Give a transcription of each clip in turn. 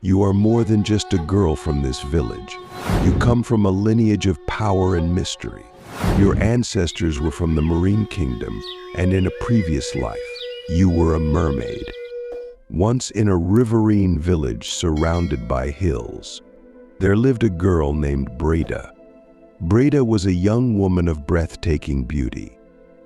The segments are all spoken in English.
You are more than just a girl from this village. You come from a lineage of power and mystery. Your ancestors were from the marine kingdom, and in a previous life, you were a mermaid. Once in a riverine village surrounded by hills, there lived a girl named Breda. Breda was a young woman of breathtaking beauty.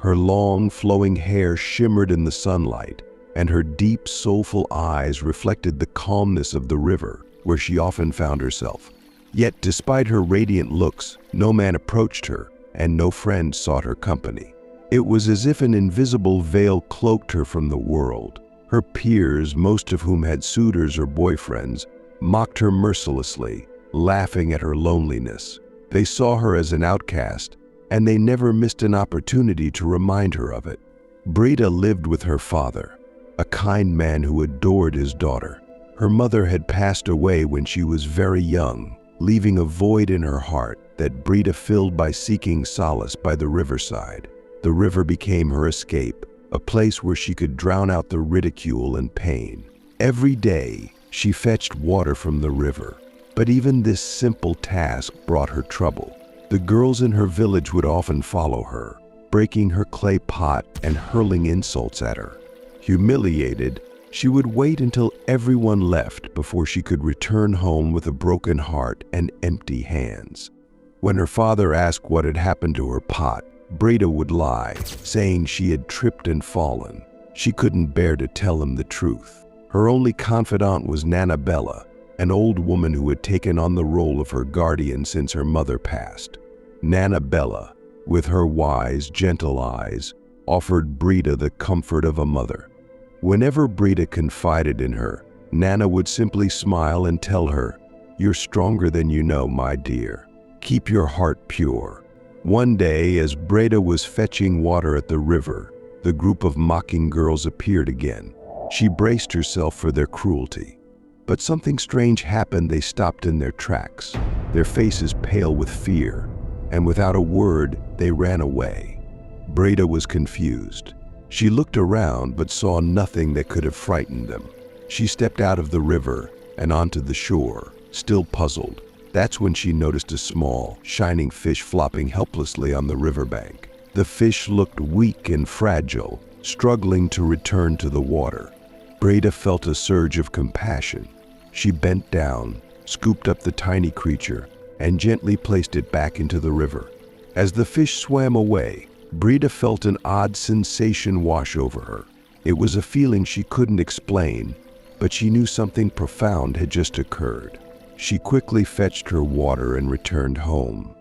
Her long, flowing hair shimmered in the sunlight, and her deep, soulful eyes reflected the calmness of the river, where she often found herself. Yet, despite her radiant looks, no man approached her, and no friend sought her company. It was as if an invisible veil cloaked her from the world. Her peers, most of whom had suitors or boyfriends, mocked her mercilessly, laughing at her loneliness. They saw her as an outcast, and they never missed an opportunity to remind her of it. Breda lived with her father, a kind man who adored his daughter. Her mother had passed away when she was very young, leaving a void in her heart that Breda filled by seeking solace by the riverside. The river became her escape, a place where she could drown out the ridicule and pain. Every day, she fetched water from the river, but even this simple task brought her trouble. The girls in her village would often follow her, breaking her clay pot and hurling insults at her. Humiliated, she would wait until everyone left before she could return home with a broken heart and empty hands. When her father asked what had happened to her pot, Breda would lie, saying she had tripped and fallen. She couldn't bear to tell him the truth. Her only confidant was Bella, an old woman who had taken on the role of her guardian since her mother passed. Bella, with her wise, gentle eyes, offered Breda the comfort of a mother. Whenever Breda confided in her, Nana would simply smile and tell her, "You're stronger than you know, my dear. Keep your heart pure." One day, as Breda was fetching water at the river, the group of mocking girls appeared again. She braced herself for their cruelty. But something strange happened. They stopped in their tracks, their faces pale with fear, and without a word, they ran away. Breda was confused. She looked around but saw nothing that could have frightened them. She stepped out of the river and onto the shore, still puzzled. That's when she noticed a small, shining fish flopping helplessly on the riverbank. The fish looked weak and fragile, struggling to return to the water. Breda felt a surge of compassion. She bent down, scooped up the tiny creature, and gently placed it back into the river. As the fish swam away, Breda felt an odd sensation wash over her. It was a feeling she couldn't explain, but she knew something profound had just occurred. She quickly fetched her water and returned home.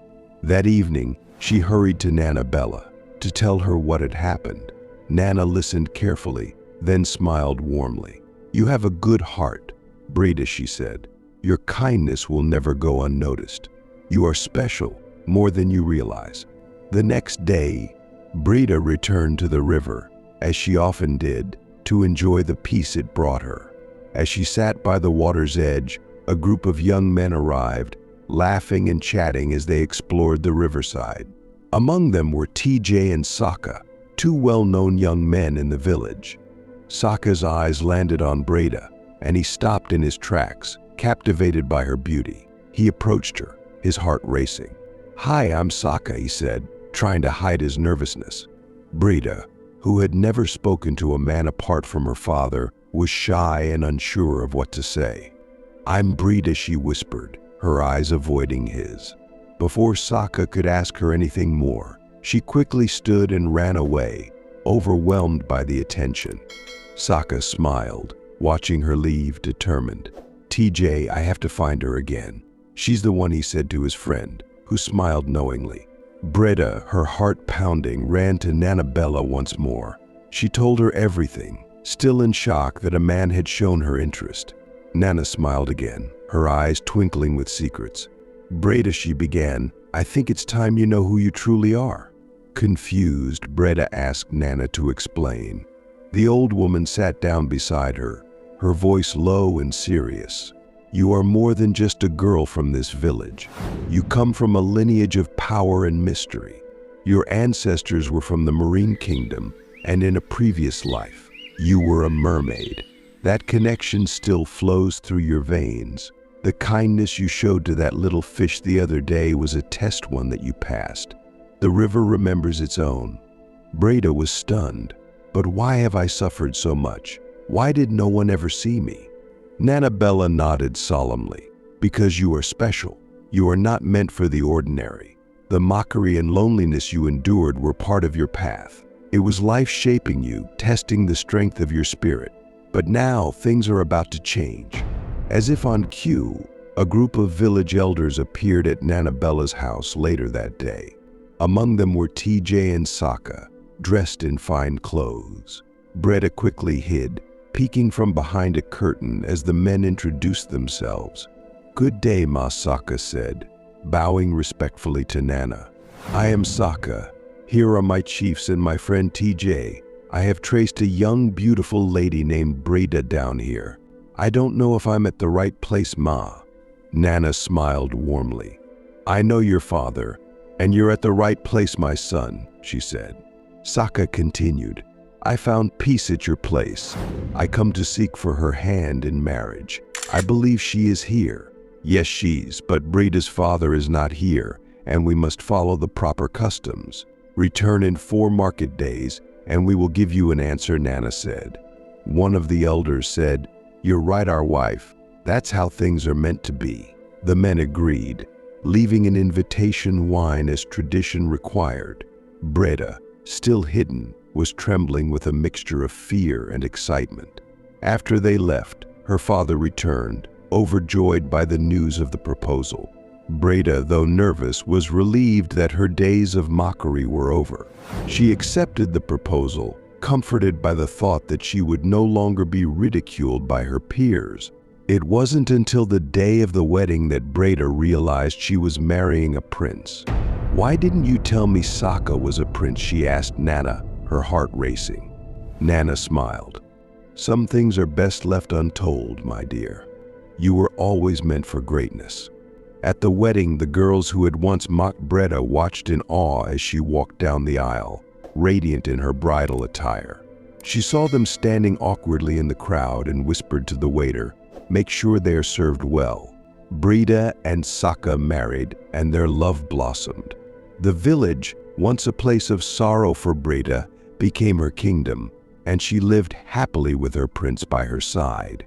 That evening, she hurried to Bella to tell her what had happened. Nana listened carefully, then smiled warmly. "You have a good heart, Breda," she said. "Your kindness will never go unnoticed. You are special, more than you realize." The next day, Breda returned to the river, as she often did, to enjoy the peace it brought her. As she sat by the water's edge, a group of young men arrived, laughing and chatting as they explored the riverside. Among them were TJ and Sokka, two well-known young men in the village. Sokka's eyes landed on Breda, and he stopped in his tracks, captivated by her beauty. He approached her, his heart racing. "Hi, I'm Sokka," he said, trying to hide his nervousness. Breda, who had never spoken to a man apart from her father, was shy and unsure of what to say. "I'm Breda," she whispered, her eyes avoiding his. Before Sokka could ask her anything more, she quickly stood and ran away, overwhelmed by the attention. Sokka smiled, watching her leave, determined. "TJ, I have to find her again. She's the one," he said to his friend, who smiled knowingly. Breda, her heart pounding, ran to Bella once more. She told her everything, still in shock that a man had shown her interest. Nana smiled again, her eyes twinkling with secrets. "Breda," she began, "I think it's time you know who you truly are." Confused, Breda asked Nana to explain. The old woman sat down beside her, her voice low and serious. "You are more than just a girl from this village. You come from a lineage of power and mystery. Your ancestors were from the marine kingdom, and in a previous life, you were a mermaid. That connection still flows through your veins. The kindness you showed to that little fish the other day was a test one that you passed. The river remembers its own. Breda was stunned. But why have I suffered so much? Why did no one ever see me? Nannabella nodded solemnly. Because you are special. You are not meant for the ordinary. The mockery and loneliness you endured were part of your path. It was life shaping you, testing the strength of your spirit. But now things are about to change. As if on cue, a group of village elders appeared at Nannabella's house later that day. Among them were TJ and Sokka, dressed in fine clothes. Breda quickly hid, peeking from behind a curtain as the men introduced themselves. "Good day, Ma," Sokka said, bowing respectfully to Nana. "I am Sokka. Here are my chiefs and my friend TJ. I have traced a young, beautiful lady named Breda down here. I don't know if I'm at the right place, Ma." Nana smiled warmly. "I know your father, and you're at the right place, my son," she said. Sokka continued, "I found peace at your place. I come to seek for her hand in marriage. I believe she is here." "Yes, but Breda's father is not here, and we must follow the proper customs. Return in 4 market days, and we will give you an answer," Nana said. One of the elders said, "You're right, our wife. That's how things are meant to be." The men agreed, leaving an invitation wine as tradition required. Breda, still hidden, was trembling with a mixture of fear and excitement. After they left, her father returned, overjoyed by the news of the proposal. Breda, though nervous, was relieved that her days of mockery were over. She accepted the proposal, comforted by the thought that she would no longer be ridiculed by her peers. It wasn't until the day of the wedding that Breda realized she was marrying a prince. "Why didn't you tell me Sokka was a prince?" she asked Nana, her heart racing. Nana smiled. "Some things are best left untold, my dear. You were always meant for greatness." At the wedding, the girls who had once mocked Breda watched in awe as she walked down the aisle, radiant in her bridal attire. She saw them standing awkwardly in the crowd and whispered to the waiter, "Make sure they are served well." Breda and Sokka married, and their love blossomed. The village, once a place of sorrow for Breda, became her kingdom, and she lived happily with her prince by her side.